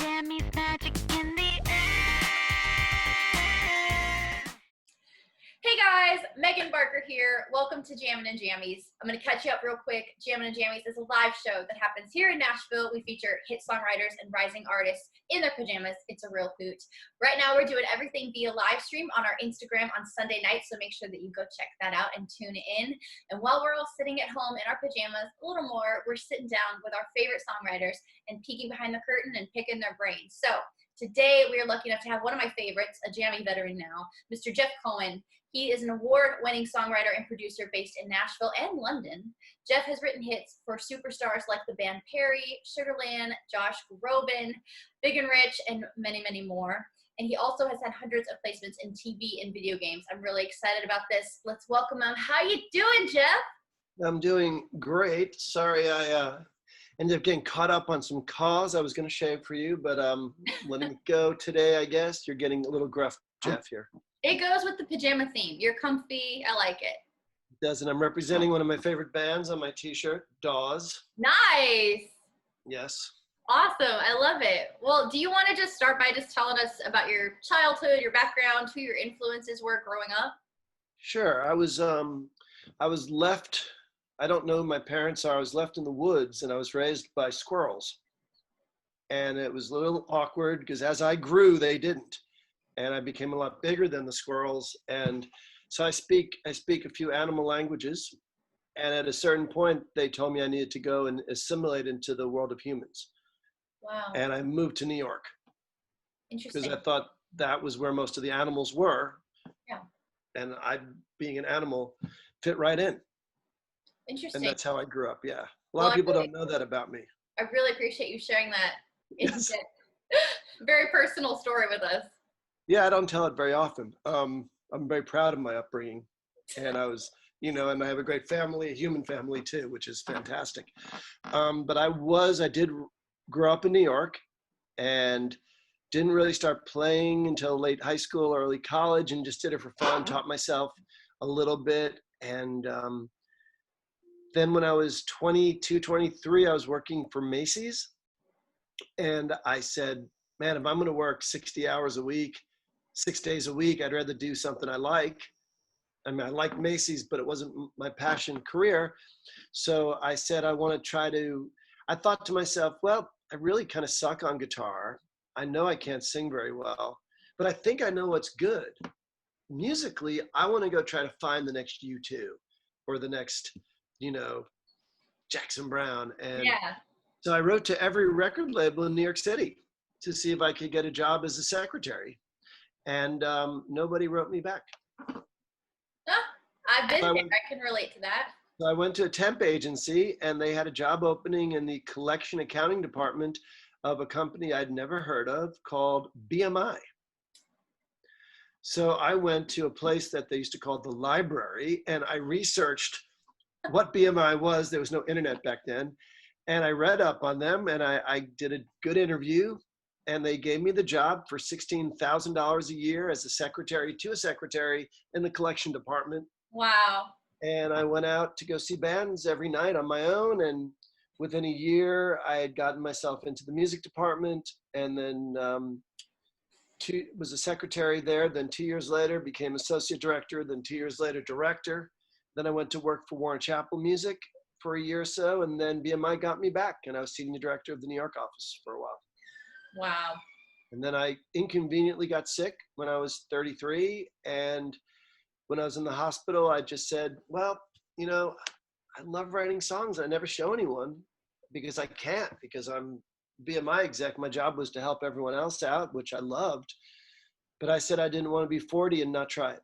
Jammie's magic in the air. Hey guys, Megan Barker here. Welcome to Jammin' and Jammies. I'm going to catch you up real quick. Jammin' and Jammies is a live show that happens here in Nashville. We feature hit songwriters and rising artists in their pajamas. It's a real hoot. Right now we're doing everything via live stream on our Instagram on Sunday night, so make sure that you go check that out and tune in. And while we're all sitting at home in our pajamas, a little more, we're sitting down with our favorite songwriters and peeking behind the curtain and picking their brains. So today we are lucky enough to have one of my favorites, a Jammie veteran now, Mr. Jeff Cohen. He is an award-winning songwriter and producer based in Nashville and London. Jeff has written hits for superstars like the band Perry, Sugarland, Josh Groban, Big and Rich, and many, many more. And he also has had hundreds of placements in TV and video games. I'm really excited about this. Let's welcome him. How you doing, Jeff? I'm doing great. Sorry, I ended up getting caught up on some calls. I was going to shave for you, but letting it go today, I guess. You're getting a little gruff, Jeff, here. It goes with the pajama theme. You're comfy. I like it. It does, and I'm representing one of my favorite bands on my t-shirt, Dawes. Nice. Yes. Awesome. I love it. Well, do you want to just start by just telling us about your childhood, your background, who your influences were growing up? Sure. I was left, I don't know who my parents are. I was left in the woods, and I was raised by squirrels. And it was a little awkward because as I grew, they didn't. And I became a lot bigger than the squirrels. And so I speak a few animal languages. And at a certain point, they told me I needed to go and assimilate into the world of humans. Wow. And I moved to New York. Interesting. Because I thought that was where most of the animals were. Yeah. And I, being an animal, fit right in. Interesting. And that's how I grew up, yeah. A lot of people don't know that about me. I really appreciate you sharing that Yes. very personal story with us. Yeah, I don't tell it very often. I'm very proud of my upbringing. And I was, and I have a great family, a human family too, which is fantastic. But I did grow up in New York and didn't really start playing until late high school, early college, and just did it for fun, taught myself a little bit. And then when I was 22, 23, I was working for Macy's. And I said, man, if I'm going to work 60 hours a week, 6 days a week, I'd rather do something I like. I mean, I like Macy's, but it wasn't my passion career. So I said, I thought to myself, well, I really kind of suck on guitar. I know I can't sing very well, but I think I know what's good. Musically, I want to go try to find the next U2 or the next, Jackson Brown. And yeah. So I wrote to every record label in New York City to see if I could get a job as a secretary. And nobody wrote me back. I've been there. I can relate to that. So I went to a temp agency, and they had a job opening in the collection accounting department of a company I'd never heard of called BMI. So I went to a place that they used to call the library, and I researched what BMI was. There was no internet back then. And I read up on them, and I did a good interview, and they gave me the job for $16,000 a year as a secretary in the collection department. Wow. And I went out to go see bands every night on my own. And within a year, I had gotten myself into the music department, and then was a secretary there. Then 2 years later, became associate director. Then 2 years later, director. Then I went to work for Warren Chappell Music for a year or so, and then BMI got me back, and I was senior director of the New York office for a while. Wow. And then I inconveniently got sick when I was 33, and when I was in the hospital, I just said, well, I love writing songs. I never show anyone because I can't, because I'm BMI exec. My job was to help everyone else out, which I loved, but I said I didn't want to be 40 and not try it.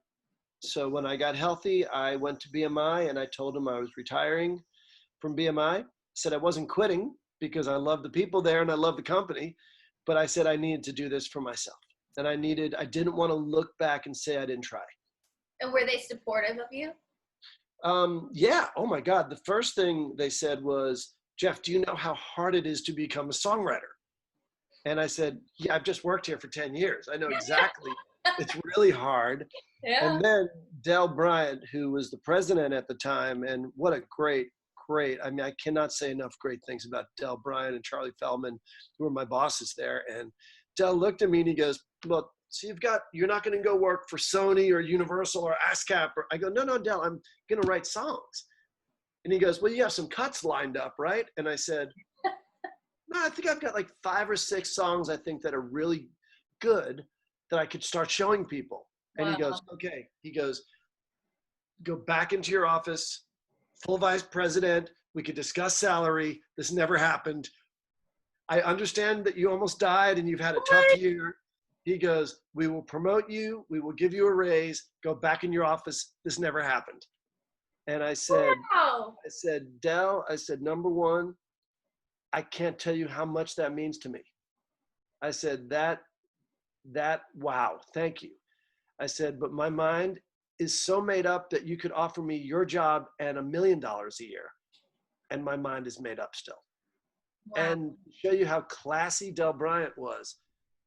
So when I got healthy, I went to BMI, and I told them I was retiring from BMI. I said I wasn't quitting because I love the people there and I love the company, but I said I needed to do this for myself. And I didn't want to look back and say I didn't try. And were they supportive of you? Yeah. Oh my God. The first thing they said was, Jeff, do you know how hard it is to become a songwriter? And I said, yeah, I've just worked here for 10 years. I know exactly. It's really hard. Yeah. And then Del Bryant, who was the president at the time, and what a great great. I mean, I cannot say enough great things about Del Bryant and Charlie Feldman, who were my bosses there. And Del looked at me and he goes, well, so you're not going to go work for Sony or Universal or ASCAP. Or, I go, no, Del, I'm going to write songs. And he goes, well, you have some cuts lined up, right? And I said, no, I think I've got like 5 or 6 songs I think that are really good that I could start showing people. And Wow. he goes, okay. He goes, go back into your office, full vice president. We could discuss salary. This never happened. I understand that you almost died and you've had a tough year. He goes, we will promote you. We will give you a raise. Go back in your office. This never happened. And I said, Wow. Del, I said, number one, I can't tell you how much that means to me. I said, wow, thank you. I said, but my mind is so made up that you could offer me your job and $1 million a year. And my mind is made up still. Wow. And to show you how classy Del Bryant was,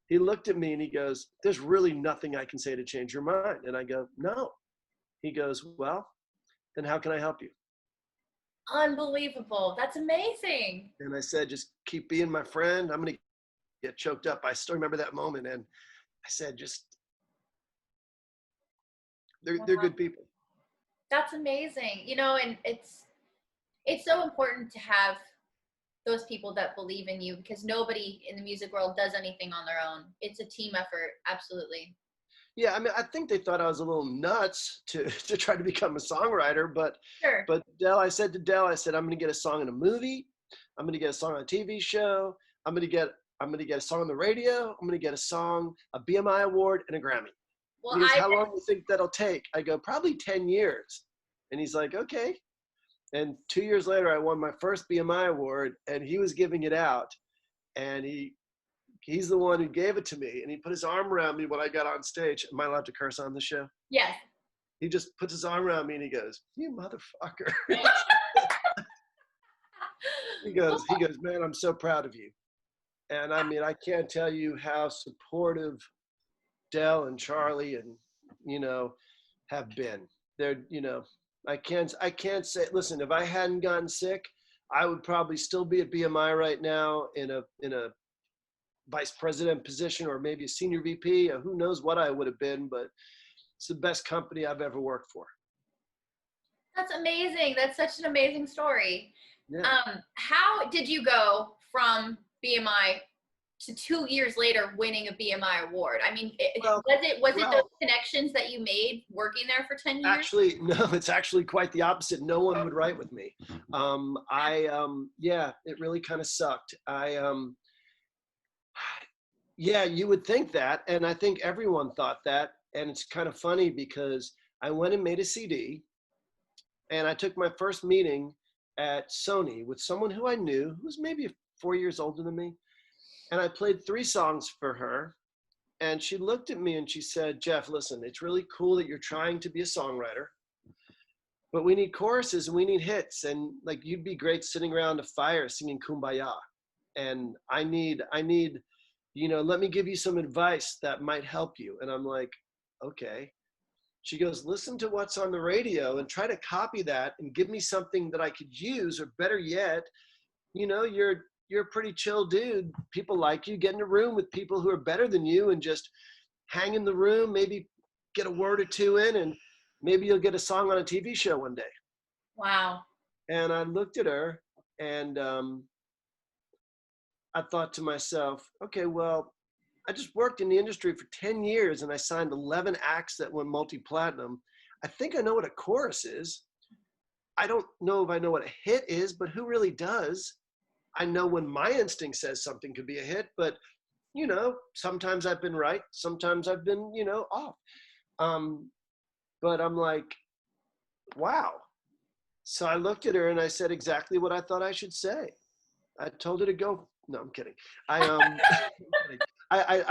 he looked at me and he goes, there's really nothing I can say to change your mind. And I go, no. He goes, well, then how can I help you? Unbelievable. That's amazing. And I said, just keep being my friend. I'm going to get choked up. I still remember that moment. And I said, they're good people. That's amazing. You know, and it's so important to have those people that believe in you, because nobody in the music world does anything on their own. It's a team effort. Absolutely. Yeah, I mean, I think they thought I was a little nuts to try to become a songwriter, but Sure. But I said to Del, I'm going to get a song in a movie. I'm going to get a song on a TV show. I'm going to get a song on the radio. I'm going to get a BMI award, and a Grammy. Well, He goes, how long do you think that'll take? I go, probably 10 years. And he's like, okay. And 2 years later, I won my first BMI award, and he was giving it out. And he's the one who gave it to me. And he put his arm around me when I got on stage. Am I allowed to curse on the show? Yes. He just puts his arm around me and he goes, you motherfucker. He goes, man, I'm so proud of you. And I mean, I can't tell you how supportive Del and Charlie and, have been. They're, I can't say, listen, if I hadn't gotten sick, I would probably still be at BMI right now in a vice president position, or maybe a senior VP. Who knows what I would have been, but it's the best company I've ever worked for. That's amazing. That's such an amazing story. Yeah. How did you go from BMI to 2 years later winning a BMI award? I mean, was it those connections that you made working there for 10 years? Actually, no, it's actually quite the opposite. No one would write with me. It really kind of sucked. You would think that. And I think everyone thought that. And it's kind of funny because I went and made a CD, and I took my first meeting at Sony with someone who I knew, who was maybe 4 years older than me. And I played 3 songs for her. And she looked at me and she said, Jeff, listen, it's really cool that you're trying to be a songwriter, but we need choruses and we need hits. And like, you'd be great sitting around a fire singing Kumbaya. And I need, let me give you some advice that might help you. And I'm like, okay. She goes, listen to what's on the radio and try to copy that and give me something that I could use, or better yet, you're a pretty chill dude. People like you. Get in a room with people who are better than you and just hang in the room, maybe get a word or 2 in, and maybe you'll get a song on a TV show one day. Wow. And I looked at her and I thought to myself, okay, well, I just worked in the industry for 10 years and I signed 11 acts that went multi-platinum. I think I know what a chorus is. I don't know if I know what a hit is, but who really does? I know when my instinct says something could be a hit, but sometimes I've been right. Sometimes I've been, off. But I'm like, wow. So I looked at her and I said exactly what I thought I should say. I told her to go. No, I'm kidding. I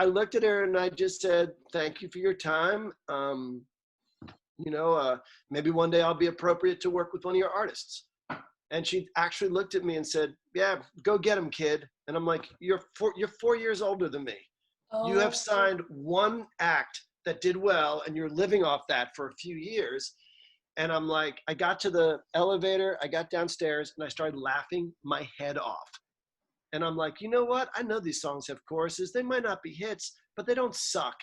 looked at her and I just said, thank you for your time. Maybe one day I'll be appropriate to work with one of your artists. And she actually looked at me and said, yeah, go get him, kid. And I'm like, you're 4 years older than me. Oh. You have signed 1 act that did well and you're living off that for a few years. And I'm like, I got to the elevator, I got downstairs, and I started laughing my head off. And I'm like, you know what? I know these songs have choruses. They might not be hits, but they don't suck.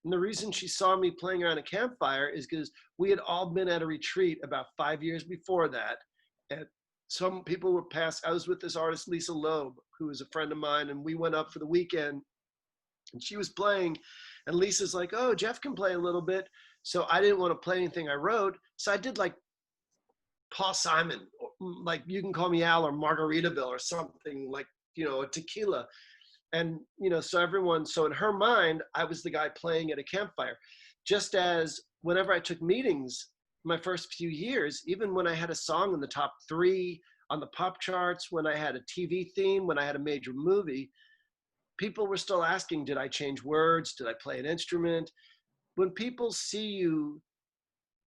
And the reason she saw me playing around a campfire is because we had all been at a retreat about 5 years before that. And some people were I was with this artist, Lisa Loeb, who is a friend of mine, and we went up for the weekend and she was playing. And Lisa's like, oh, Jeff can play a little bit. So I didn't want to play anything I wrote. So I did like Paul Simon, like You Can Call Me Al or Margaritaville or something like, a tequila. And, so in her mind, I was the guy playing at a campfire. Just as whenever I took meetings, my first few years, even when I had a song in the top 3 on the pop charts, when I had a TV theme, when I had a major movie, people were still asking, did I change words? Did I play an instrument? When people see you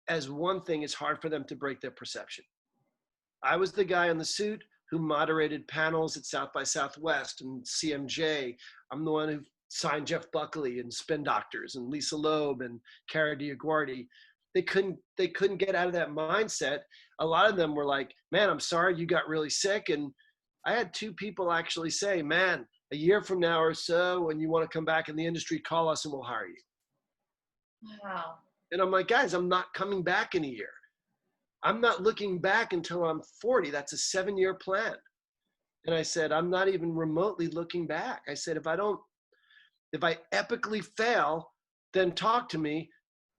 as one thing, it's hard for them to break their perception. I was the guy in the suit who moderated panels at South by Southwest and CMJ. I'm the one who signed Jeff Buckley and Spin Doctors and Lisa Loeb and Cara DiAguardi. They couldn't get out of that mindset. A lot of them were like, man, I'm sorry you got really sick. And I had 2 people actually say, man, a year from now or so, when you want to come back in the industry, call us and we'll hire you. Wow. And I'm like, guys, I'm not coming back in a year. I'm not looking back until I'm 40. That's a 7-year plan. And I said, I'm not even remotely looking back. I said, if I epically fail, then talk to me.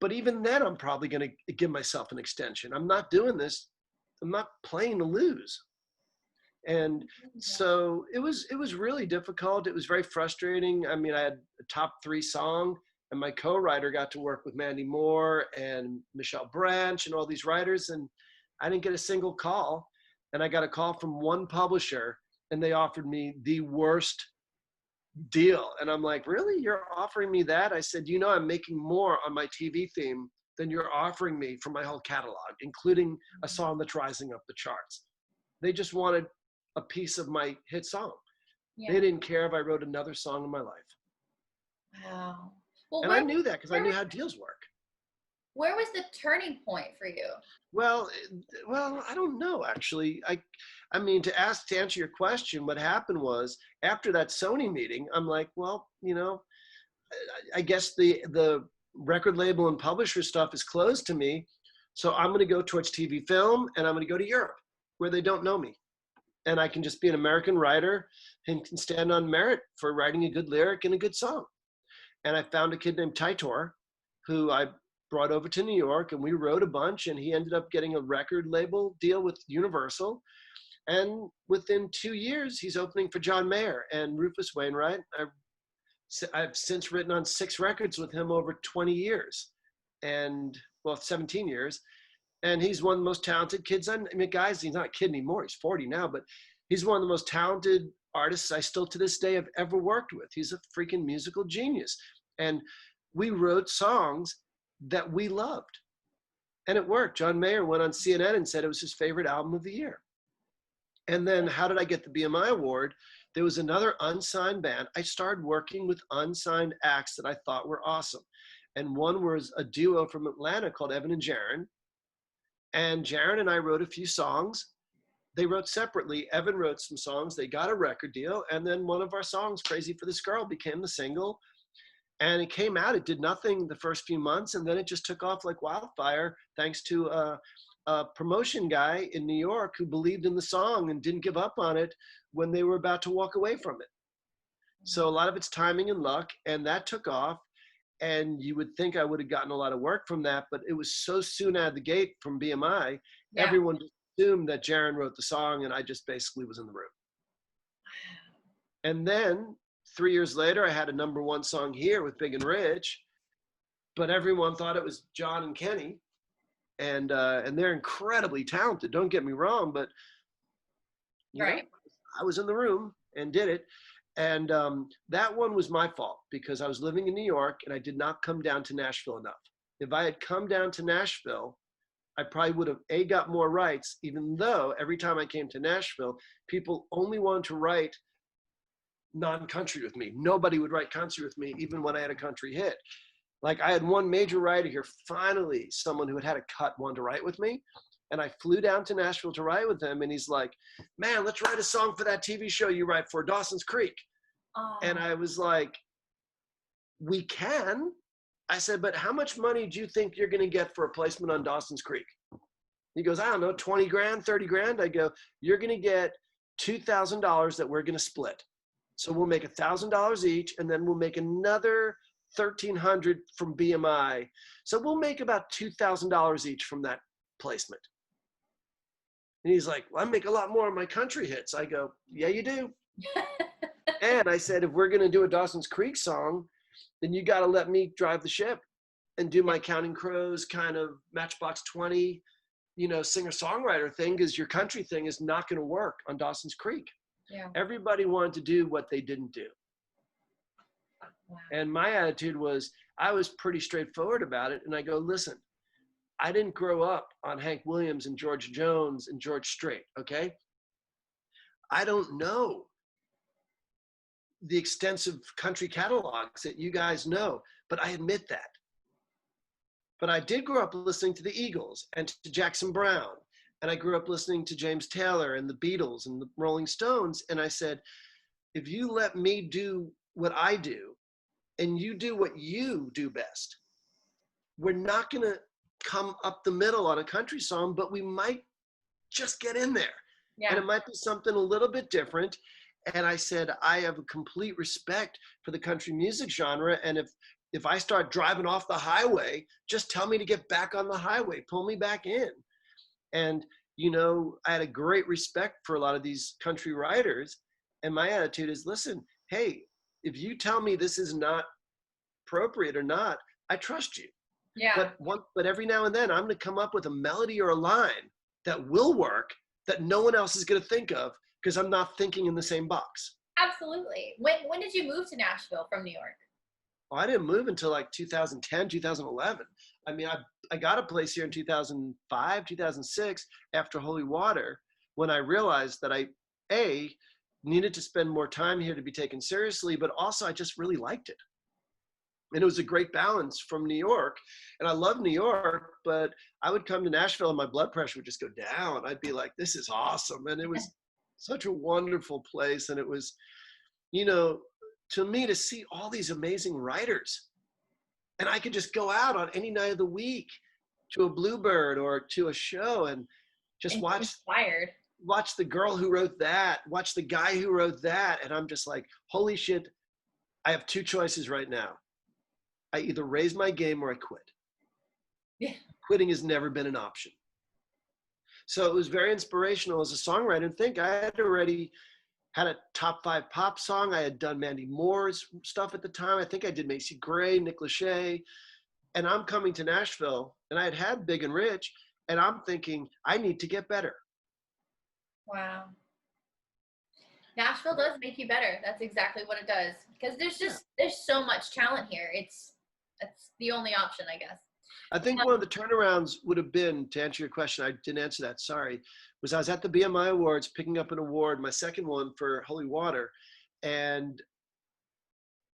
But even then, I'm probably going to give myself an extension. I'm not doing this. I'm not playing to lose. And so it was really difficult. It was very frustrating. I mean, I had a top 3 song, and my co-writer got to work with Mandy Moore and Michelle Branch and all these writers, and I didn't get a single call. And I got a call from one publisher, and they offered me the worst deal. And I'm like, really? You're offering me that? I said, I'm making more on my TV theme than you're offering me for my whole catalog, including a song that's rising up the charts. They just wanted a piece of my hit song. Yeah. They didn't care if I wrote another song in my life. Wow. Well, and I knew that because I knew how deals work. Where was the turning point for you? Well, I don't know, actually. I mean, to answer your question, what happened was after that Sony meeting, I'm like, well, I guess the record label and publisher stuff is closed to me. So I'm going to go towards TV film, and I'm going to go to Europe where they don't know me. And I can just be an American writer and can stand on merit for writing a good lyric and a good song. And I found a kid named Taitor, who I brought over to New York, and we wrote a bunch, and he ended up getting a record label deal with Universal. And within 2 years, he's opening for John Mayer and Rufus Wainwright. I've since written on 6 records with him over 20 years, 17 years. And he's one of the most talented kids. Guys, he's not a kid anymore. He's 40 now, but he's one of the most talented artists I still to this day have ever worked with. He's a freaking musical genius. And we wrote songs that we loved. And it worked. John Mayer went on CNN and said it was his favorite album of the year. And then how did I get the BMI award? There was another unsigned band. I started working with unsigned acts that I thought were awesome. And one was a duo from Atlanta called Evan and Jaron. And Jaron and I wrote a few songs. They wrote separately. Evan wrote some songs. They got a record deal. And then one of our songs, Crazy for This Girl, became the single. And it came out. It did nothing the first few months. And then it just took off like wildfire, thanks to a promotion guy in New York who believed in the song and didn't give up on it when they were about to walk away from it. So a lot of it's timing and luck. And that took off. And you would think I would have gotten a lot of work from that, but it was so soon out of the gate from BMI, everyone assumed that Jaron wrote the song, and I just basically was in the room. And then 3 years later, I had a #1 song here with Big and Rich, but everyone thought it was John and Kenny, and they're incredibly talented. Don't get me wrong, but I was in the room and did it. And that one was my fault because I was living in New York and I did not come down to Nashville enough. If I had come down to Nashville, I probably would have got more rights, even though every time I came to Nashville, people only wanted to write non-country with me. Nobody would write country with me, even when I had a country hit. Like I had one major writer here, finally someone who had a cut wanted to write with me. And I flew down to Nashville to write with him. And he's like, man, let's write a song for that TV show you write for, Dawson's Creek. And I was like, we can. I said, but how much money do you think you're going to get for a placement on Dawson's Creek? He goes, I don't know, 20 grand, 30 grand. I go, you're going to get $2,000 that we're going to split. So we'll make $1,000 each, and then we'll make another $1,300 from BMI. So we'll make about $2,000 each from that placement. And he's like, well, I make a lot more of my country hits. I go, yeah, you do. And I said, if we're going to do a Dawson's Creek song, then you got to let me drive the ship and do my Counting Crows kind of Matchbox 20, singer-songwriter thing, because your country thing is not going to work on Dawson's Creek. Yeah. Everybody wanted to do what they didn't do. Wow. And my attitude was, I was pretty straightforward about it. And I go, listen, I didn't grow up on Hank Williams and George Jones and George Strait, okay? I don't know the extensive country catalogs that you guys know, but I admit that. But I did grow up listening to the Eagles and to Jackson Browne. And I grew up listening to James Taylor and the Beatles and the Rolling Stones. And I said, if you let me do what I do and you do what you do best, we're not going to come up the middle on a country song, but we might just get in there. Yeah. And it might be something a little bit different. And I said, I have a complete respect for the country music genre. And if I start driving off the highway, just tell me to get back on the highway, pull me back in. And, I had a great respect for a lot of these country writers. And my attitude is, listen, hey, if you tell me this is not appropriate or not, I trust you. Yeah. But every now and then I'm going to come up with a melody or a line that will work that no one else is going to think of because I'm not thinking in the same box. Absolutely. When did you move to Nashville from New York? Well, I didn't move until like 2010, 2011. I mean, I got a place here in 2005, 2006 after Holy Water when I realized that I needed to spend more time here to be taken seriously, but also I just really liked it. And it was a great balance from New York. And I love New York, but I would come to Nashville and my blood pressure would just go down. I'd be like, this is awesome. And it was such a wonderful place. And it was, to me, to see all these amazing writers. And I could just go out on any night of the week to a Bluebird or to a show and just watch the girl who wrote that, watch the guy who wrote that. And I'm just like, holy shit, I have two choices right now. I either raise my game or I quit. Yeah. Quitting has never been an option. So it was very inspirational as a songwriter. And think I had already had a top 5 pop song. I had done Mandy Moore's stuff at the time. I think I did Macy Gray, Nick Lachey. And I'm coming to Nashville and I had Big and Rich. And I'm thinking, I need to get better. Wow. Nashville does make you better. That's exactly what it does. Because there's so much talent here. That's the only option, I guess. I think one of the turnarounds would have been, to answer your question, I didn't answer that, sorry, was I was at the BMI Awards picking up an award, my second one for Holy Water, and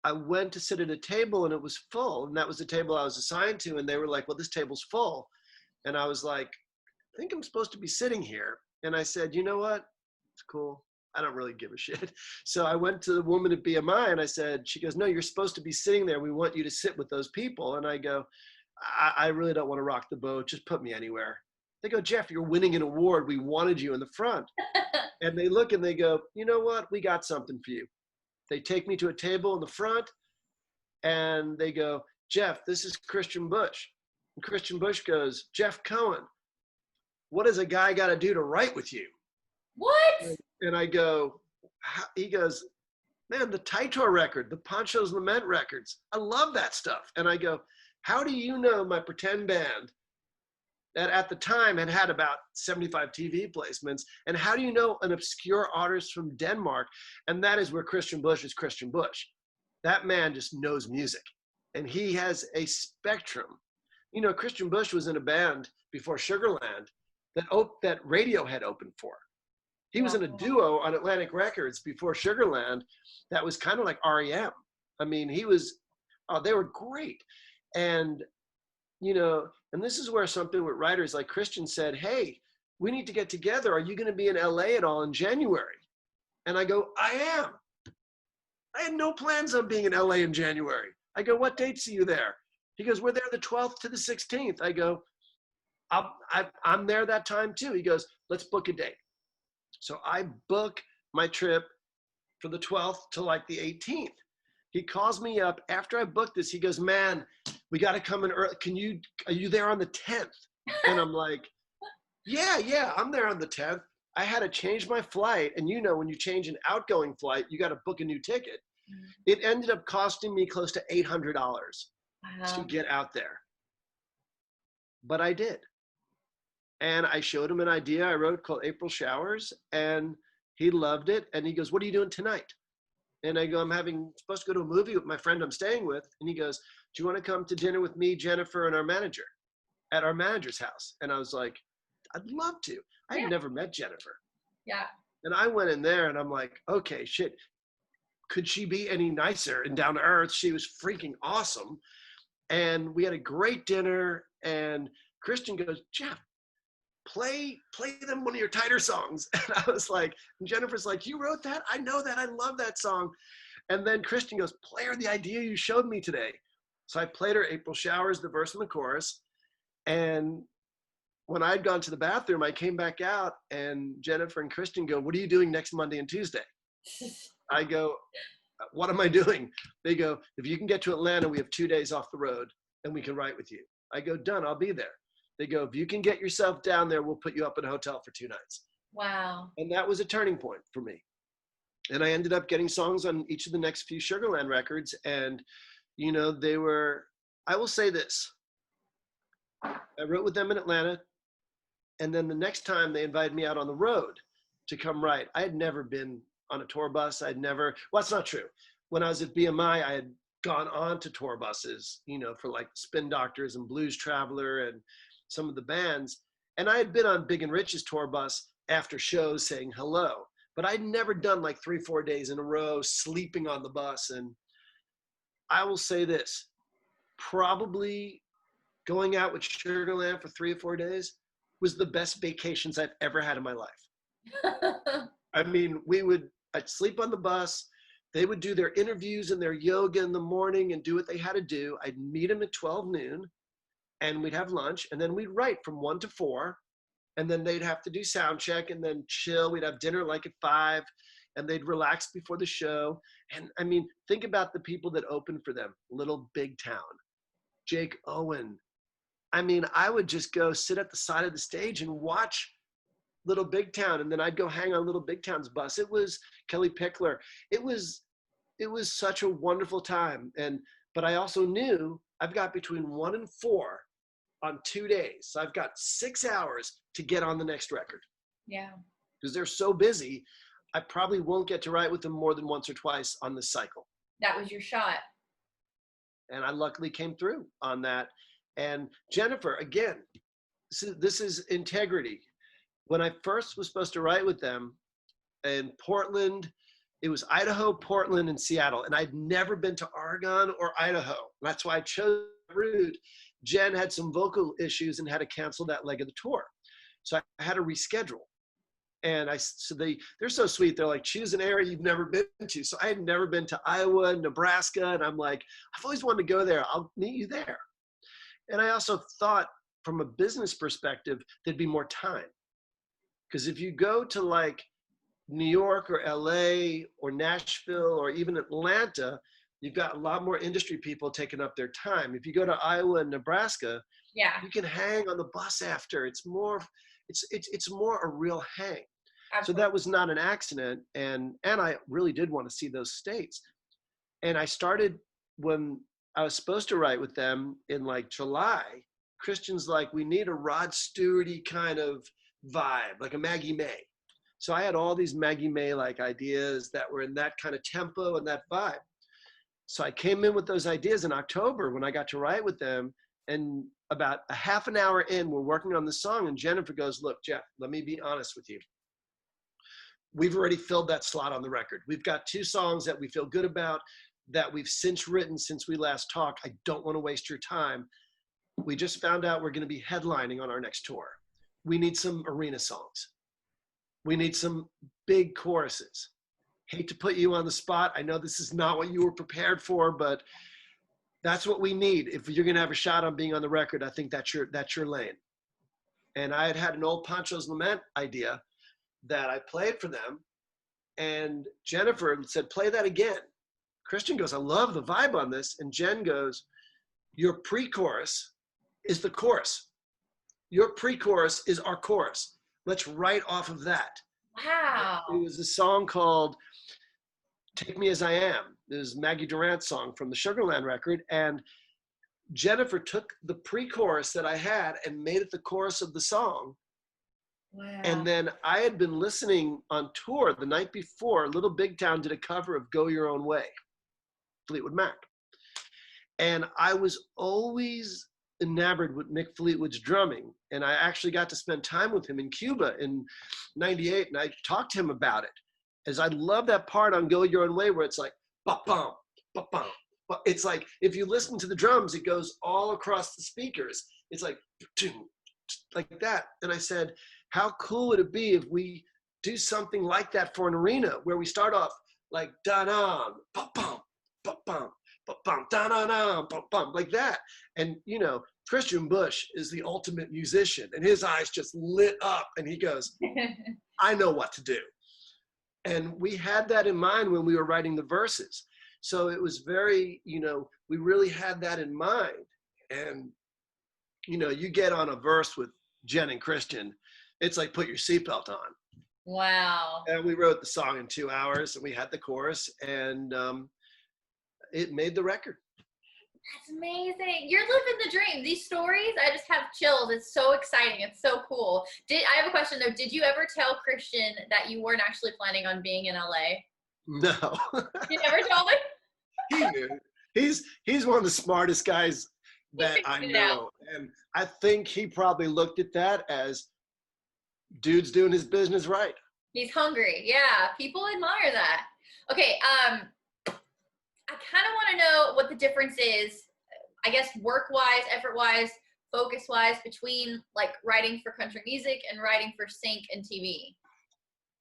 I went to sit at a table and it was full, and that was the table I was assigned to, and they were like, well, this table's full. And I was like, I think I'm supposed to be sitting here. And I said, you know what? It's cool. I don't really give a shit. So I went to the woman at BMI and I said, she goes, no, you're supposed to be sitting there. We want you to sit with those people. And I go, I really don't want to rock the boat. Just put me anywhere. They go, Jeff, you're winning an award. We wanted you in the front. And they look and they go, you know what? We got something for you. They take me to a table in the front and they go, Jeff, this is Christian Bush. And Christian Bush goes, Jeff Cohen, what does a guy got to do to write with you? What? And I go, he goes, man, the Taitor record, the Pancho's Lament records, I love that stuff. And I go, how do you know my pretend band that at the time had about 75 TV placements? And how do you know an obscure artist from Denmark? And that is where Christian Bush is Christian Bush. That man just knows music. And he has a spectrum. Christian Bush was in a band before Sugarland that Radiohead opened for. He was in a duo on Atlantic Records before Sugarland that was kind of like REM. I mean, they were great. And, you know, and this is where something with writers like Christian said, hey, we need to get together. Are you going to be in LA at all in January? And I go, I am. I had no plans on being in LA in January. I go, what dates are you there? He goes, we're there the 12th to the 16th. I go, I'm there that time too. He goes, let's book a date. So I book my trip for the 12th to like the 18th. He calls me up after I booked this. He goes, man, we got to come in early. Are you there on the 10th? And I'm like, yeah, I'm there on the 10th. I had to change my flight. And you know, when you change an outgoing flight, you got to book a new ticket. It ended up costing me close to $800 to get out there. But I did. And I showed him an idea I wrote called April Showers, and he loved it. And he goes, what are you doing tonight? And I go, I'm supposed to go to a movie with my friend I'm staying with. And he goes, do you want to come to dinner with me, Jennifer, and our manager at our manager's house? And I was like, I'd love to. I had never met Jennifer. Yeah. And I went in there and I'm like, okay, shit. Could she be any nicer and down to earth? She was freaking awesome. And we had a great dinner. And Christian goes, Jeff, play them one of your tighter songs. And I was like, and Jennifer's like, you wrote that? I know that. I love that song. And then Christian goes, play her the idea you showed me today. So I played her April Showers, the verse and the chorus. And when I'd gone to the bathroom, I came back out and Jennifer and Christian go, what are you doing next Monday and Tuesday? I go, what am I doing? They go, if you can get to Atlanta, we have 2 days off the road and we can write with you. I go, done, I'll be there. They go, if you can get yourself down there, we'll put you up in a hotel for 2 nights. Wow. And that was a turning point for me. And I ended up getting songs on each of the next few Sugarland records. And, you know, they were, I will say this. I wrote with them in Atlanta. And then the next time they invited me out on the road to come write. I had never been on a tour bus. Well, that's not true. When I was at BMI, I had gone on to tour buses, you know, for like Spin Doctors and Blues Traveler and some of the bands. And I had been on Big and Rich's tour bus after shows saying hello, but I'd never done like 3-4 days in a row, sleeping on the bus. And I will say this, probably going out with Sugarland for 3 or 4 days was the best vacations I've ever had in my life. I mean, I'd sleep on the bus. They would do their interviews and their yoga in the morning and do what they had to do. I'd meet them at 12 noon and we'd have lunch and then we'd write from 1 to 4 and then they'd have to do sound check and then chill. We'd have dinner like at 5 and they'd relax before the show. And I mean, think about the people that opened for them. Little Big Town, Jake Owen. I mean, I would just go sit at the side of the stage and watch Little Big Town, and then I'd go hang on Little Big Town's bus. It was Kelly Pickler. It was such a wonderful time. But I also knew I've got between 1 and 4 on 2 days. So I've got 6 hours to get on the next record. Yeah. Because they're so busy, I probably won't get to write with them more than once or twice on this cycle. That was your shot. And I luckily came through on that. And Jennifer, again, this is integrity. When I first was supposed to write with them in Portland, it was Idaho, Portland, and Seattle. And I'd never been to Oregon or Idaho. That's why I chose that route. Jen had some vocal issues and had to cancel that leg of the tour. So I had to reschedule. And they're so sweet. They're like, choose an area you've never been to. So I had never been to Iowa, Nebraska. And I'm like, I've always wanted to go there. I'll meet you there. And I also thought from a business perspective, there'd be more time. Because if you go to like New York or LA or Nashville or even Atlanta, you've got a lot more industry people taking up their time. If you go to Iowa and Nebraska, you can hang on the bus after. It's more a real hang. Absolutely. So that was not an accident. And I really did want to see those states. And I started when I was supposed to write with them in like July. Christian's like, we need a Rod Stewart-y kind of vibe, like a Maggie May. So I had all these Maggie May like ideas that were in that kind of tempo and that vibe. So I came in with those ideas in October when I got to write with them. And about a half an hour in, we're working on the song. And Jennifer goes, look, Jeff, let me be honest with you. We've already filled that slot on the record. We've got 2 songs that we feel good about. that we've since written since we last talked. I don't want to waste your time. We just found out we're going to be headlining on our next tour. We need some arena songs. We need some big choruses. Hate to put you on the spot. I know this is not what you were prepared for, but that's what we need. If you're going to have a shot on being on the record, I think that's your lane. And I had an old Pancho's Lament idea that I played for them. And Jennifer said, play that again. Christian goes, I love the vibe on this. And Jen goes, your pre-chorus is the chorus. Your pre-chorus is our chorus. Let's write off of that. Wow. It was a song called Take Me As I Am. It was Maggie Durant's song from the Sugarland record. And Jennifer took the pre-chorus that I had and made it the chorus of the song. Wow. And then I had been listening on tour the night before. Little Big Town did a cover of Go Your Own Way, Fleetwood Mac. And I was always enamored with Mick Fleetwood's drumming. And I actually got to spend time with him in Cuba in '98. And I talked to him about it. As I love that part on Go Your Own Way where it's like, ba-bum, ba-bum. It's like, if you listen to the drums, it goes all across the speakers. It's like that. And I said, how cool would it be if we do something like that for an arena where we start off like da-dum, ba-bum, ba-bum, ba-bum, da-da-dum, ba-bum, like that. And, you know, Christian Bush is the ultimate musician and his eyes just lit up and he goes, I know what to do. And we had that in mind when we were writing the verses. So it was very, you know, we really had that in mind. And, you know, you get on a verse with Jen and Christian, it's like put your seatbelt on. Wow. And we wrote the song in 2 hours and we had the chorus and it made the record. That's amazing. You're living the dream. These stories, I just have chills. It's so exciting. It's so cool. I have a question though. Did you ever tell Christian that you weren't actually planning on being in LA? No. You never told him? He knew. He's one of the smartest guys that I know. And I think he probably looked at that as dude's doing his business right. He's hungry. Yeah, people admire that. Okay, I kind of want to know what the difference is, I guess, work-wise, effort-wise, focus-wise, between like writing for country music and writing for sync and TV.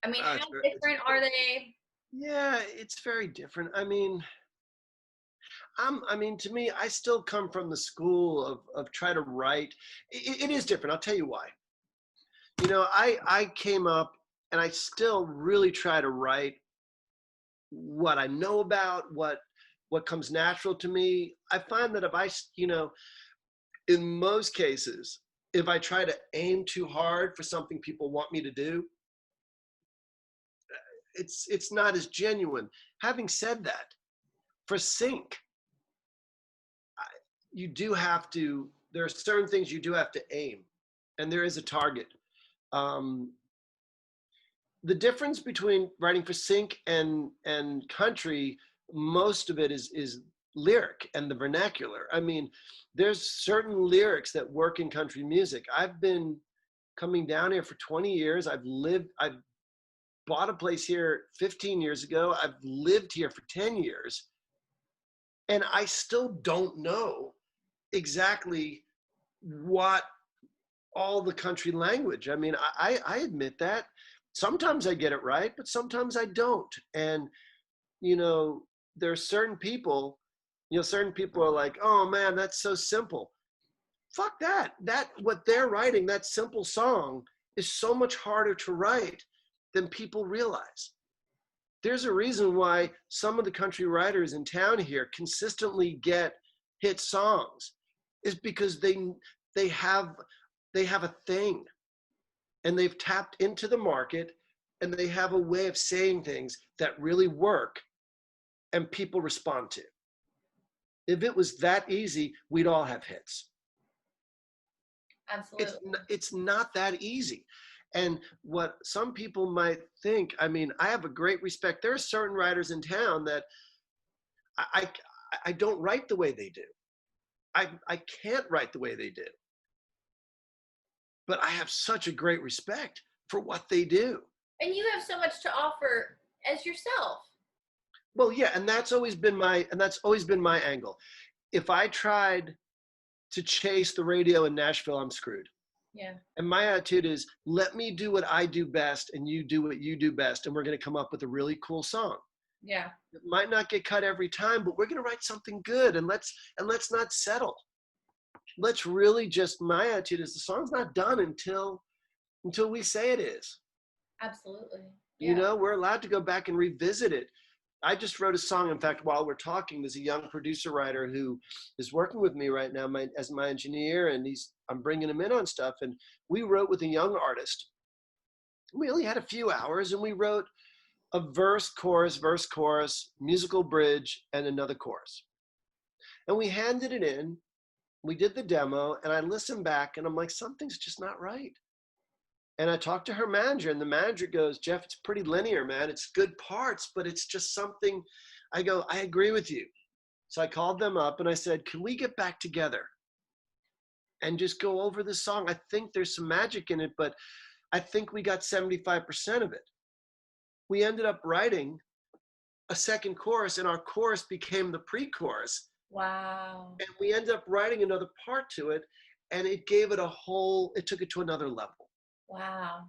I mean, how different are they? Yeah, it's very different. I mean, to me, I still come from the school of try to write. It is different. I'll tell you why. You know, I came up and I still really try to write what I know about, what comes natural to me. I find that if I, you know, in most cases, if I try to aim too hard for something people want me to do, it's not as genuine. Having said that, for sync, you do have to, there are certain things you do have to aim, and there is a target. The difference between writing for sync and country, most of it is lyric and the vernacular. I mean, there's certain lyrics that work in country music. I've been coming down here for 20 years. I've bought a place here 15 years ago. I've lived here for 10 years. And I still don't know exactly what all the country language. I mean, I admit that. Sometimes I get it right, but sometimes I don't. And, you know, there are certain people are like, oh man, that's so simple. Fuck that. What they're writing, that simple song, is so much harder to write than people realize. There's a reason why some of the country writers in town here consistently get hit songs, is because they have a thing, and they've tapped into the market, and they have a way of saying things that really work and people respond to. If it was that easy, we'd all have hits. Absolutely. It's not that easy. And what some people might think, I mean, I have a great respect. There are certain writers in town that I don't write the way they do. I can't write the way they do. But I have such a great respect for what they do. And you have so much to offer as yourself. Well, yeah, and that's always been my angle. If I tried to chase the radio in Nashville, I'm screwed. Yeah. And my attitude is, let me do what I do best and you do what you do best, and we're going to come up with a really cool song. Yeah. It might not get cut every time, but we're going to write something good, and let's not settle. Let's really just, my attitude is the song's not done until we say it is. Absolutely. You Yeah. know, we're allowed to go back and revisit it. I just wrote a song. In fact, while we're talking, there's a young producer writer who is working with me right now as my engineer, and I'm bringing him in on stuff. And we wrote with a young artist. We only had a few hours, and we wrote a verse, chorus, musical bridge, and another chorus. And we handed it in. We did the demo, and I listened back, and I'm like, something's just not right. And I talked to her manager, and the manager goes, Jeff, it's pretty linear, man. It's good parts, but it's just something. I go, I agree with you. So I called them up and I said, can we get back together and just go over the song? I think there's some magic in it, but I think we got 75% of it. We ended up writing a second chorus, and our chorus became the pre-chorus. Wow. And we ended up writing another part to it, and it gave it it took it to another level. Wow.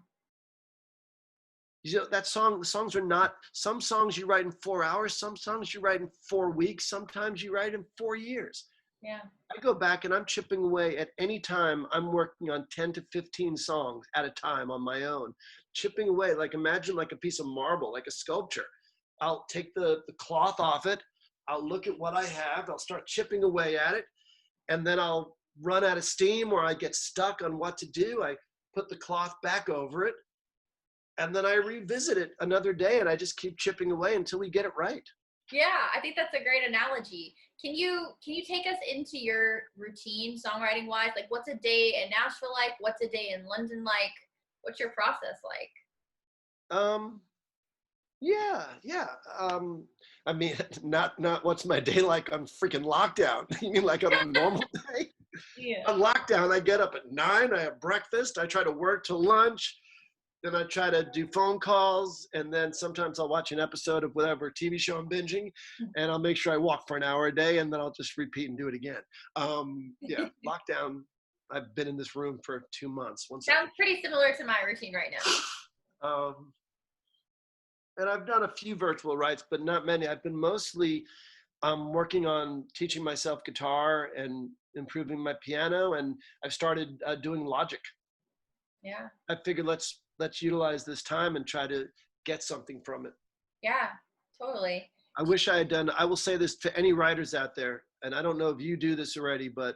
You know, the songs are not, some songs you write in 4 hours, some songs you write in 4 weeks, sometimes you write in 4 years. Yeah. I go back and I'm chipping away at any time. I'm working on 10 to 15 songs at a time on my own, chipping away. Like, imagine like a piece of marble, like a sculpture. I'll take the cloth off it. I'll look at what I have. I'll start chipping away at it. And then I'll run out of steam, or I get stuck on what to do. I put the cloth back over it, and then I revisit it another day, and I just keep chipping away until we get it right. Yeah, I think that's a great analogy. Can you take us into your routine songwriting wise? Like, what's a day in Nashville like? What's a day in London like? What's your process like? Yeah. I mean, not what's my day like on freaking lockdown. You mean like on a normal day? Yeah. On lockdown, I get up at 9, I have breakfast, I try to work till lunch, then I try to do phone calls, and then sometimes I'll watch an episode of whatever TV show I'm binging, and I'll make sure I walk for an hour a day, and then I'll just repeat and do it again. Yeah, lockdown, I've been in this room for 2 months. Sounds pretty similar to my routine right now. And I've done a few virtual writes, but not many. I've been mostly working on teaching myself guitar and improving my piano, and I've started doing Logic. Yeah. I figured let's utilize this time and try to get something from it. Yeah, totally. I wish I had done, I will say this to any writers out there, and I don't know if you do this already, but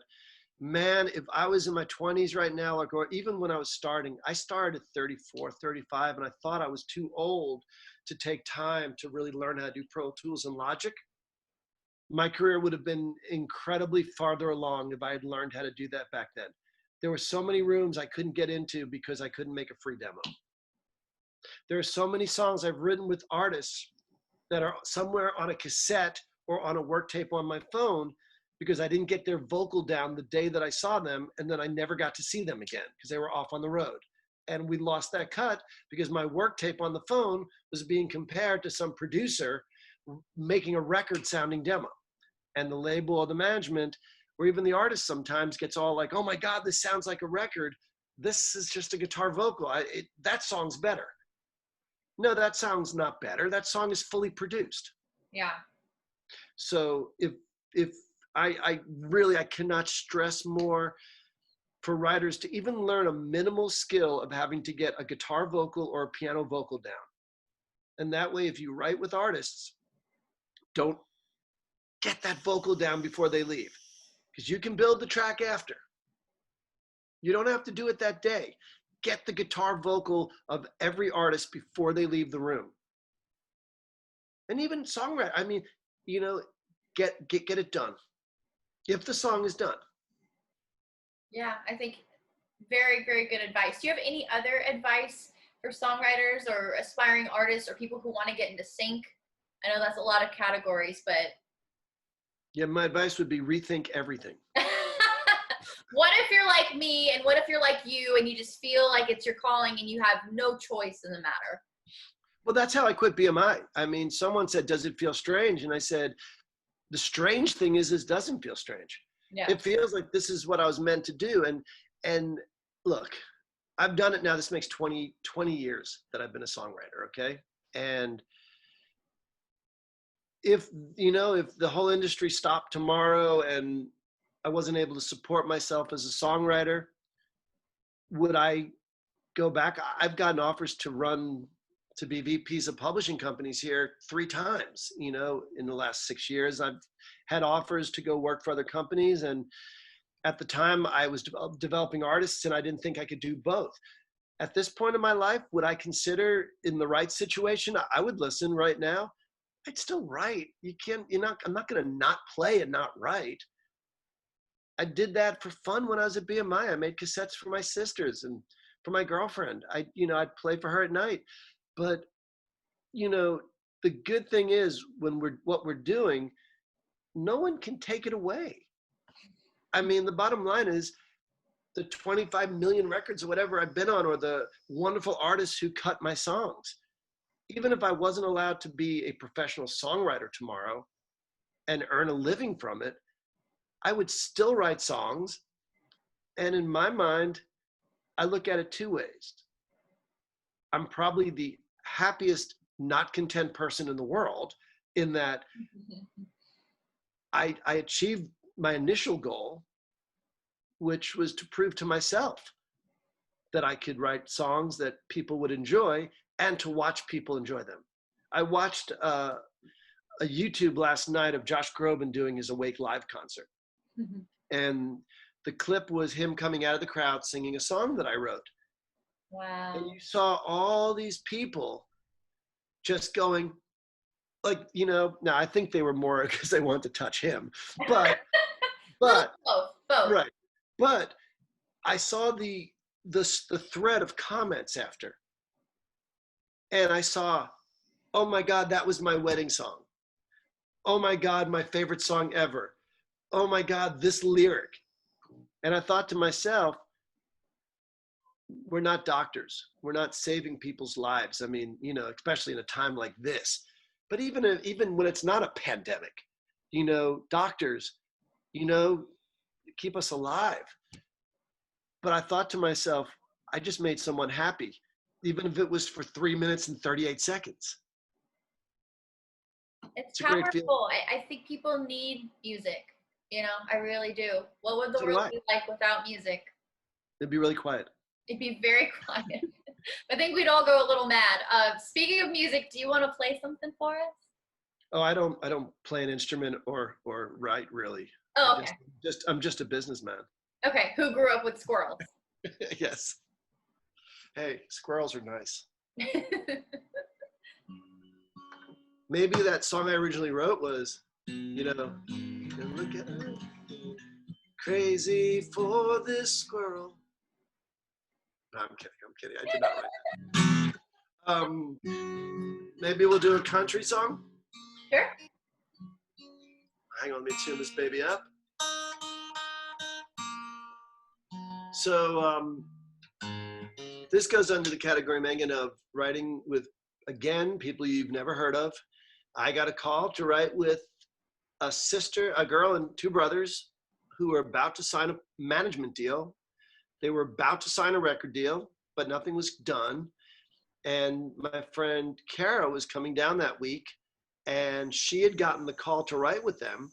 man, if I was in my 20s right now, like, or even when I was starting, I started at 34, 35, and I thought I was too old to take time to really learn how to do Pro Tools and Logic. My career would have been incredibly farther along if I had learned how to do that back then. There were so many rooms I couldn't get into because I couldn't make a free demo. There are so many songs I've written with artists that are somewhere on a cassette or on a work tape on my phone because I didn't get their vocal down the day that I saw them, and then I never got to see them again because they were off on the road. And we lost that cut because my work tape on the phone was being compared to some producer making a record sounding demo. And the label or the management, or even the artist sometimes gets all like, oh my God, this sounds like a record. This is just a guitar vocal. That song's better. No, that song's not better. That song is fully produced. Yeah. So if I cannot stress more for writers to even learn a minimal skill of having to get a guitar vocal or a piano vocal down. And that way, if you write with artists, don't get that vocal down before they leave, because you can build the track after. You don't have to do it that day. Get the guitar vocal of every artist before they leave the room. And even songwriter, I mean, you know, get it done if the song is done. Yeah, I think very, very good advice. Do you have any other advice for songwriters or aspiring artists or people who want to get into sync? I know that's a lot of categories, but. Yeah, my advice would be rethink everything. What if you're like me, and what if you're like you, and you just feel like it's your calling and you have no choice in the matter? Well, that's how I quit BMI. I mean, someone said, does it feel strange? And I said, the strange thing is, it doesn't feel strange. Yeah. It feels like this is what I was meant to do. And look, I've done it now. This makes 20 years that I've been a songwriter. Okay. And if the whole industry stopped tomorrow and I wasn't able to support myself as a songwriter, would I go back? I've gotten offers to be VPs of publishing companies here 3 times, in the last 6 years. I've had offers to go work for other companies. And at the time I was developing artists and I didn't think I could do both. At this point in my life, would I consider, in the right situation, I would listen right now. I'd still write. I'm not going to not play and not write. I did that for fun when I was at BMI. I made cassettes for my sisters and for my girlfriend. I'd play for her at night. But, the good thing is what we're doing, no one can take it away. I mean, the bottom line is the 25 million records or whatever I've been on, or the wonderful artists who cut my songs. Even if I wasn't allowed to be a professional songwriter tomorrow and earn a living from it, I would still write songs. And in my mind, I look at it 2 ways. I'm probably the happiest, not content person in the world, in that I achieved my initial goal, which was to prove to myself that I could write songs that people would enjoy and to watch people enjoy them. I watched a YouTube last night of Josh Groban doing his Awake Live concert. Mm-hmm. And the clip was him coming out of the crowd singing a song that I wrote. Wow. And you saw all these people just going, like, now I think they were more because they wanted to touch him, but both. Right. But I saw the thread of comments after, and I saw, oh my God, that was my wedding song. Oh my God, my favorite song ever. Oh my God, this lyric. And I thought to myself, we're not doctors. We're not saving people's lives. I mean, especially in a time like this. But even when it's not a pandemic, doctors, keep us alive. But I thought to myself, I just made someone happy, even if it was for 3 minutes and 38 seconds. It's a great powerful. I think people need music. I really do. What would the So do world I. be like without music? It'd be really quiet. It'd be very quiet. I think we'd all go a little mad. Speaking of music, do you want to play something for us? Oh, I don't play an instrument or write really. Oh, okay. I'm just a businessman. Okay, who grew up with squirrels? Yes. Hey, squirrels are nice. Maybe that song I originally wrote was, look at her, crazy for this squirrel. No, I'm kidding. I did not write that. Maybe we'll do a country song? Sure. Hang on, let me tune this baby up. So this goes under the category, Megan, of writing with, again, people you've never heard of. I got a call to write with a girl and 2 brothers who were about to sign a management deal. They were about to sign a record deal, but nothing was done. And my friend Kara was coming down that week, and she had gotten the call to write with them.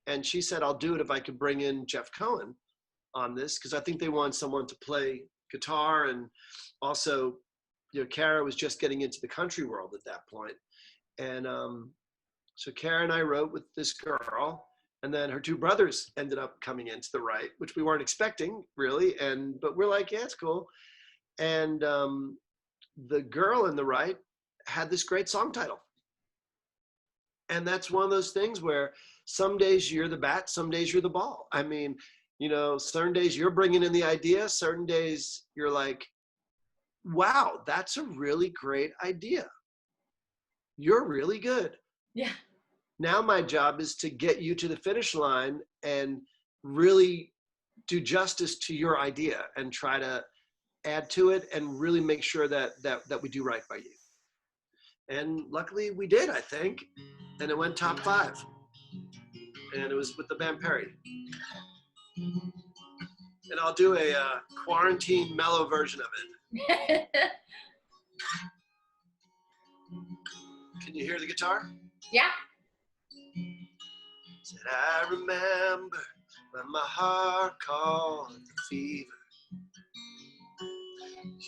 And she said, I'll do it if I could bring in Jeff Cohen on this, because I think they want someone to play guitar. And also, Kara was just getting into the country world at that point. And so Kara and I wrote with this girl, and then her 2 brothers ended up coming into the right, which we weren't expecting really. But we're like, yeah, it's cool. And the girl in the right had this great song title. And that's one of those things where some days you're the bat, some days you're the ball. I mean, certain days you're bringing in the idea, certain days you're like, wow, that's a really great idea. You're really good. Yeah. Now my job is to get you to the finish line and really do justice to your idea and try to add to it and really make sure that we do right by you. And luckily we did, I think. And it went top 5. And it was with the band Perry. And I'll do a quarantine mellow version of it. Can you hear the guitar? Yeah. Said I remember when my heart caught the fever.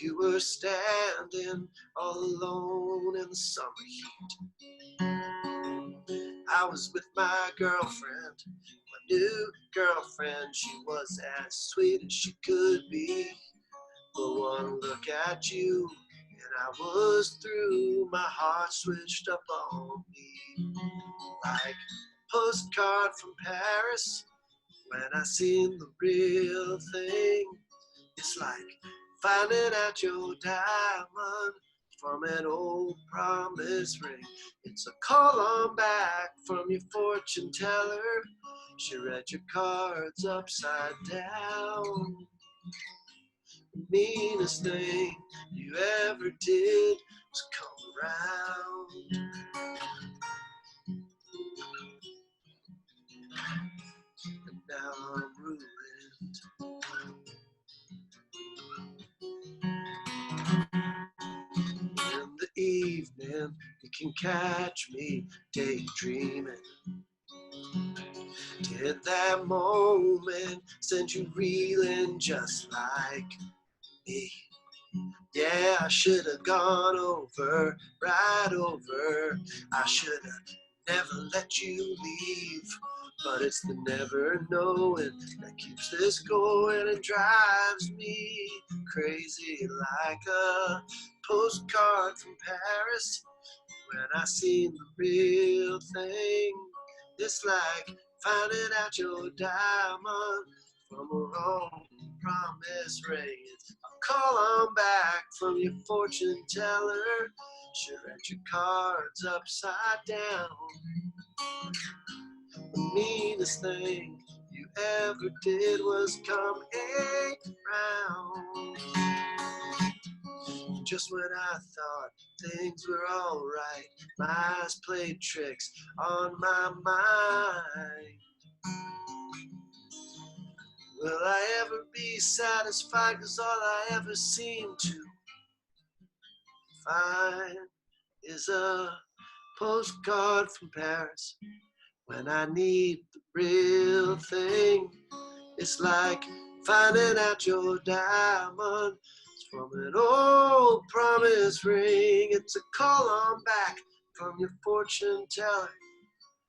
You were standing all alone in the summer heat. I was with my girlfriend, my new girlfriend. She was as sweet as she could be. But one look at you, and I was through. My heart switched up on me. Like a postcard from Paris, when I seen the real thing. It's like finding out your diamond from an old promise ring. It's a call on back from your fortune teller. She read your cards upside down. The meanest thing you ever did was come around. And now I'm ruined. In the evening, you can catch me daydreaming. Did that moment send you reeling just like me? Yeah, I should have gone over, right over. I should have never let you leave. But it's the never knowing that keeps this going and drives me crazy, like a postcard from Paris. When I seen the real thing, it's like finding out your diamond from a wrong promise ring. It's a call on back from your fortune teller. She read your cards upside down. The meanest thing you ever did was come around. Just when I thought things were alright, my eyes played tricks on my mind. Will I ever be satisfied? 'Cause all I ever seem to find is a postcard from Paris. When I need the real thing, it's like finding out your diamond from an old promise ring. It's a call on back from your fortune teller.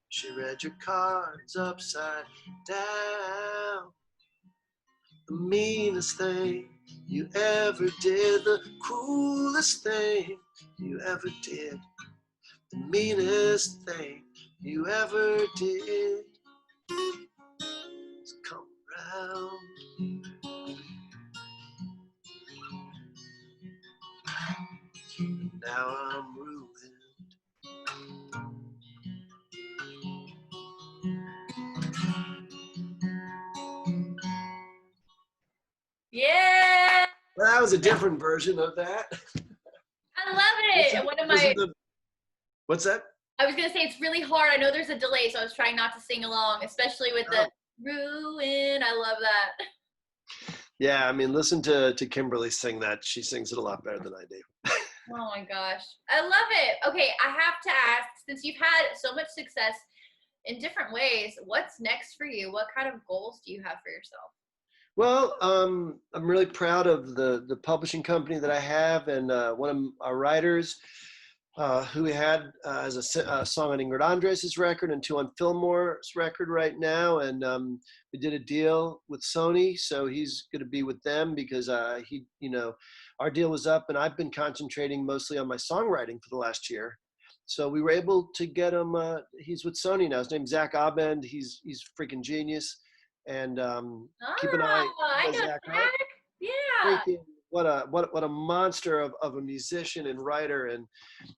She read your cards upside down. The meanest thing you ever did, the cruelest thing you ever did, the meanest thing you ever did is come around. Now I'm ruined. Yeah. Well, that was a different version of that. I love it. One of my, What's that? I was going to say it's really hard. I know there's a delay, so I was trying not to sing along, especially with the ruin. I love that. Yeah, I mean, listen to Kimberly sing that. She sings it a lot better than I do. Oh my gosh. I love it. Okay, I have to ask, since you've had so much success in different ways, what's next for you? What kind of goals do you have for yourself? Well, I'm really proud of the publishing company that I have, and one of our writers who we had as a song on Ingrid Andres' record and 2 on Fillmore's record right now. And we did a deal with Sony, so he's going to be with them because our deal was up, and I've been concentrating mostly on my songwriting for the last year. So we were able to get him. He's with Sony now. His name's Zach Abend. He's freaking genius. And keep an eye on Zach. Yeah. Freaking, what a monster of a musician and writer. And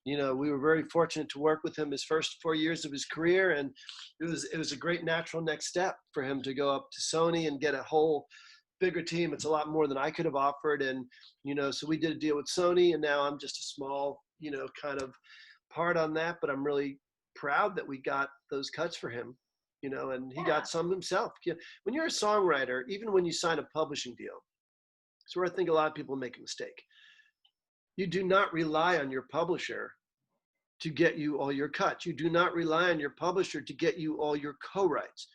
we were very fortunate to work with him his first 4 years of his career, and it was a great natural next step for him to go up to Sony and get a whole bigger team. It's a lot more than I could have offered. And so we did a deal with Sony, and now I'm just a small kind of hard on that, but I'm really proud that we got those cuts for him, you know, and he Yeah. got some himself. When you're a songwriter, even when you sign a publishing deal, it's where I think a lot of people make a mistake. You do not rely on your publisher to get you all your cuts. You do not rely on your publisher to get you all your co-writes.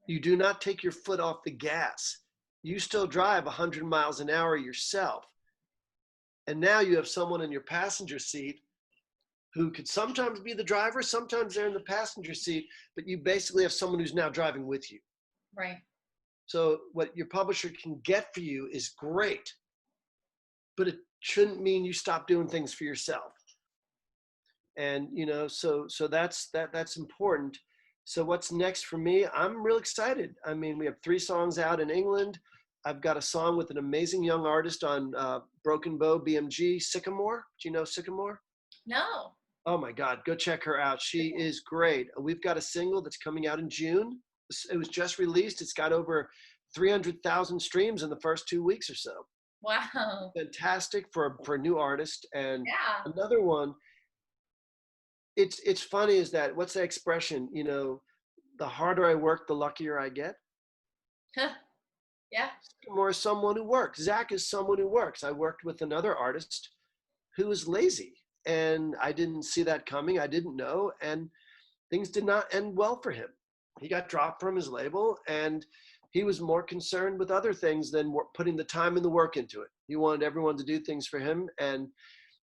You do not take your foot off the gas. You still drive 100 miles an hour yourself. And now you have someone in your passenger seat who could sometimes be the driver, sometimes they're in the passenger seat, but you basically have someone who's now driving with you. Right. So what your publisher can get for you is great, but it shouldn't mean you stop doing things for yourself. And, you know, so that's important. So what's next for me? I'm real excited. I mean, we have 3 songs out in England. I've got a song with an amazing young artist on Broken Bow BMG, Sycamore. Do you know Sycamore? No. Oh my God, go check her out. She is great. We've got a single that's coming out in June. It was just released. It's got over 300,000 streams in the first 2 weeks or so. Wow. Fantastic for a new artist. And Yeah. another one, it's funny is that, what's that expression? You know, the harder I work, the luckier I get. Yeah. Sycamore is someone who works. Zach is someone who works. I worked with another artist who was lazy, and I didn't see that coming. I didn't know, and things did not end well for him. He got dropped from his label, and he was more concerned with other things than putting the time and the work into it. He wanted everyone to do things for him, and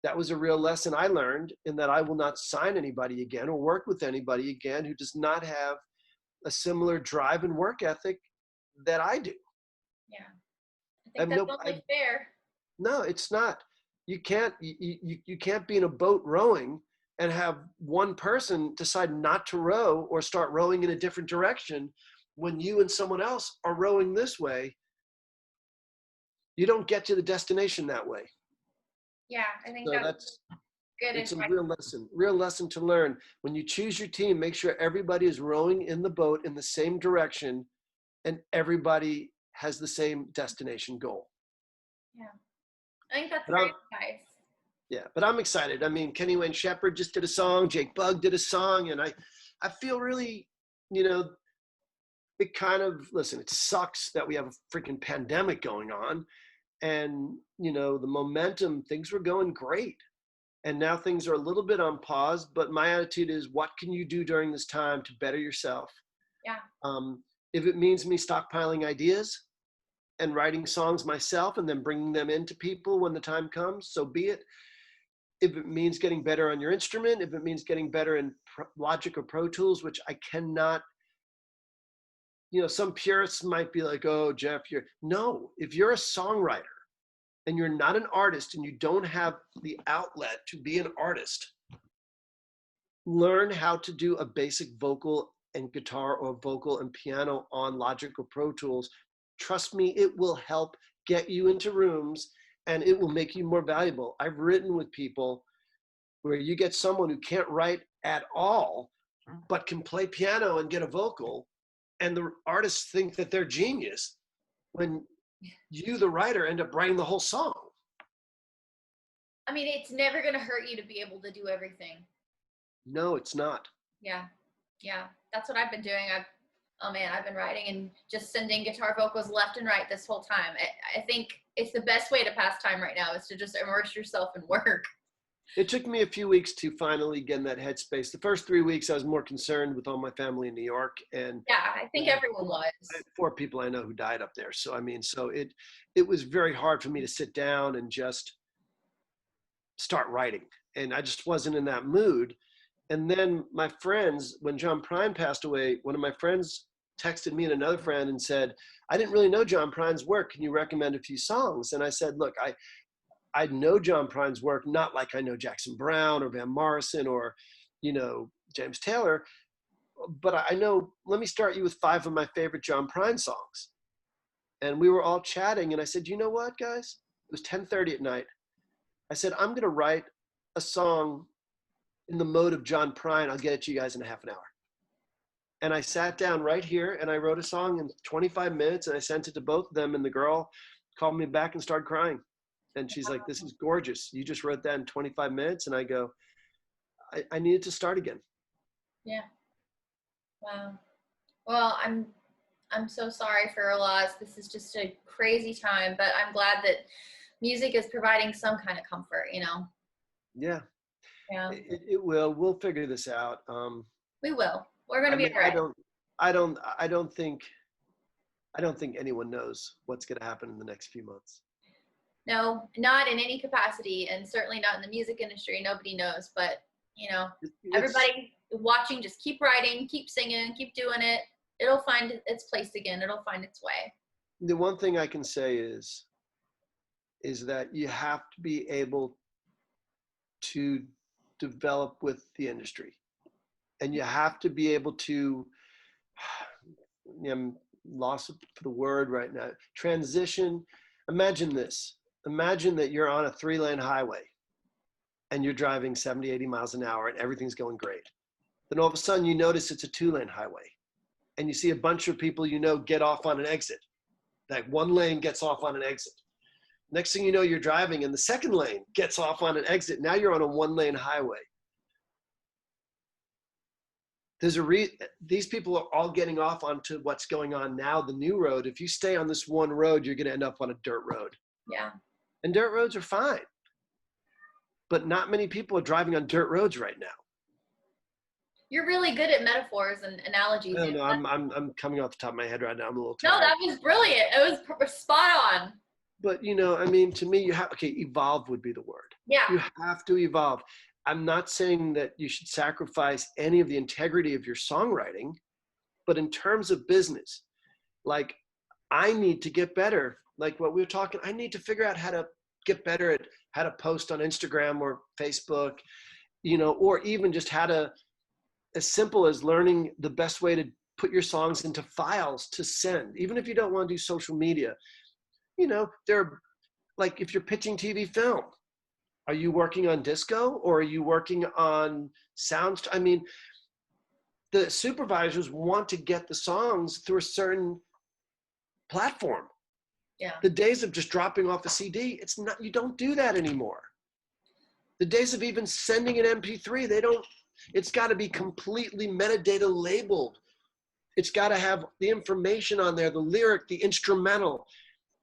that was a real lesson I learned, in that I will not sign anybody again or work with anybody again who does not have a similar drive and work ethic that I do. Yeah. I think that's no, only fair. No, it's not. You can't be in a boat rowing and have one person decide not to row or start rowing in a different direction when you and someone else are rowing this way. You don't get to the destination that way. Yeah, I think So that's good it's a advice. real lesson to learn. When you choose your team, make sure everybody is rowing in the boat in the same direction and everybody has the same destination goal. Yeah. I think that's But great advice. Yeah, but I'm excited. I mean, Kenny Wayne Shepherd just did a song, Jake Bugg did a song, and I feel really, you know, it kind of, listen, it sucks that we have a freaking pandemic going on, and, you know, the momentum, things were going great. And now things are a little bit on pause, but my attitude is, what can you do during this time to better yourself? Yeah. If it means me stockpiling ideas and writing songs myself and then bringing them into people when the time comes, so be it. If it means getting better on your instrument, if it means getting better in Logic or Pro Tools, which I cannot, you know, some purists might be like, oh, Jeff, no, if you're a songwriter and you're not an artist and you don't have the outlet to be an artist, learn how to do a basic vocal and guitar or vocal and piano on Logic or Pro Tools. Trust me, it will help get you into rooms and it will make you more valuable. I've written with people where you get someone who can't write at all, but can play piano and get a vocal, and the artists think that they're genius when you, the writer, end up writing the whole song. I mean, it's never going to hurt you to be able to do everything. No, it's not. Yeah. Yeah. That's what I've been doing. I've been writing and just sending guitar vocals left and right this whole time. I think it's the best way to pass time right now, is to just immerse yourself in work. It took me a few weeks to finally get in that headspace. The first 3 weeks, I was more concerned with all my family in New York, and Yeah, I think everyone was. I had 4 people I know who died up there. So I mean, so it was very hard for me to sit down and just start writing, and I just wasn't in that mood. And then my friends, when John Prine passed away, one of my friends texted me and another friend and said, I didn't really know John Prine's work. Can you recommend a few songs? And I said, look, I know John Prine's work, not like I know Jackson Browne or Van Morrison or, you know, James Taylor, but I know, let me start you with 5 of my favorite John Prine songs. And we were all chatting, and I said, you know what, guys? It was 10:30 at night. I said, I'm going to write a song in the mode of John Prine. I'll get it to you guys in a half an hour. And I sat down right here and I wrote a song in 25 minutes and I sent it to both of them, and the girl called me back and started crying. And she's like, this is gorgeous. You just wrote that in 25 minutes? And I go, I needed to start again. Yeah. Wow. Well, I'm so sorry for your loss. This is just a crazy time, but I'm glad that music is providing some kind of comfort, you know. Yeah, Yeah. it will. We'll figure this out. We will. We're going I to be mean, all right. I don't think anyone knows what's going to happen in the next few months. No, not in any capacity, and certainly not in the music industry. Nobody knows, but you know, everybody watching, just keep writing, keep singing, keep doing it. It'll find its place again. It'll find its way. The one thing I can say is that you have to be able to develop with the industry, and you have to be able to, I'm lost for the word right now, transition. Imagine this. Imagine that you're on a 3-lane highway and you're driving 70, 80 miles an hour and everything's going great. Then all of a sudden you notice it's a 2-lane highway and you see a bunch of people get off on an exit. Like one lane gets off on an exit. Next thing you know, you're driving and the second lane gets off on an exit. Now you're on a 1-lane highway. These people are all getting off onto what's going on now, the new road. If you stay on this one road, you're going to end up on a dirt road. Yeah. And dirt roads are fine. But not many people are driving on dirt roads right now. You're really good at metaphors and analogies. I don't know. I'm coming off the top of my head right now. I'm a little tired. No, that was brilliant. It was spot on. But, I mean, to me, evolve would be the word. Yeah. You have to evolve. I'm not saying that you should sacrifice any of the integrity of your songwriting, but in terms of business, like I need to get better. Like what we were talking, I need to figure out how to get better at how to post on Instagram or Facebook, or even just as simple as learning the best way to put your songs into files to send, even if you don't want to do social media. They're like, if you're pitching TV film, are you working on disco or are you working on sound? I mean, the supervisors want to get the songs through a certain platform. Yeah. The days of just dropping off a CD, you don't do that anymore. The days of even sending an MP3, it's got to be completely metadata labeled. It's got to have the information on there, the lyric, the instrumental.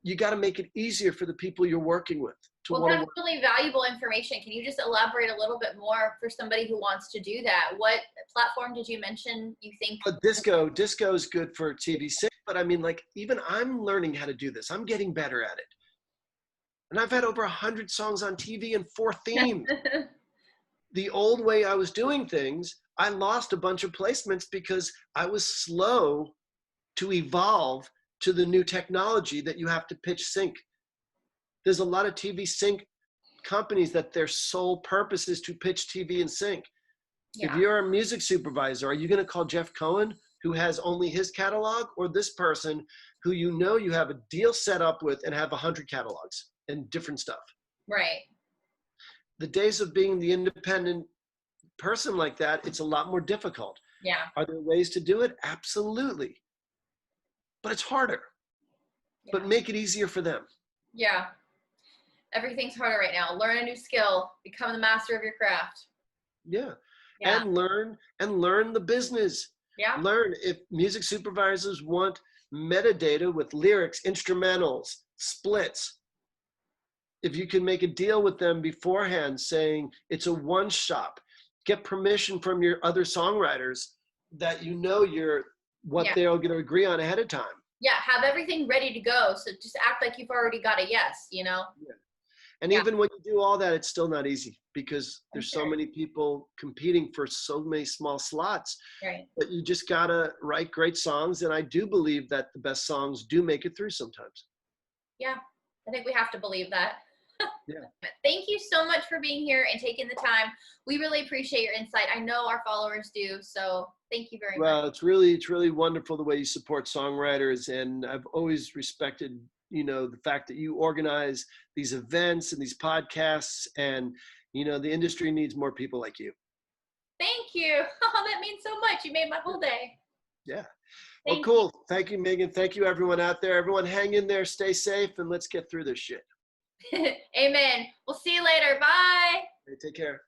You got to make it easier for the people you're working with. Well, that's really valuable information. Can you just elaborate a little bit more for somebody who wants to do that? What platform did you mention you think? Disco is good for TV, but I mean, like, even I'm learning how to do this. I'm getting better at it. And I've had over 100 songs on TV and 4 themes. The old way I was doing things, I lost a bunch of placements because I was slow to evolve to the new technology that you have to pitch sync. There's a lot of TV sync companies that their sole purpose is to pitch TV and sync. Yeah. If you're a music supervisor, are you going to call Jeff Cohen, who has only his catalog, or this person who you have a deal set up with and have 100 catalogs and different stuff? Right. The days of being the independent person like that, it's a lot more difficult. Yeah. Are there ways to do it? Absolutely. But it's harder. Yeah. But make it easier for them. Yeah. Everything's harder right now. Learn a new skill. Become the master of your craft. Yeah. And learn the business. Yeah. Learn if music supervisors want metadata with lyrics, instrumentals, splits. If you can make a deal with them beforehand saying it's a one-shop, get permission from your other songwriters that they're going to agree on ahead of time. Yeah, have everything ready to go. So just act like you've already got a yes, Yeah. And even when you do all that, it's still not easy because there's so many people competing for so many small slots. Right. But you just got to write great songs. And I do believe that the best songs do make it through sometimes. Yeah, I think we have to believe that. Yeah. Thank you so much for being here and taking the time. We really appreciate your insight. I know our followers do. So thank you very much. Well, it's really wonderful the way you support songwriters. And I've always respected, the fact that you organize these events and these podcasts, and, the industry needs more people like you. Thank you. Oh, that means so much. You made my whole day. Yeah. Well, cool. Thank you, Megan. Thank you, everyone out there. Everyone hang in there, stay safe, and let's get through this shit. Amen. We'll see you later. Bye. Hey, take care.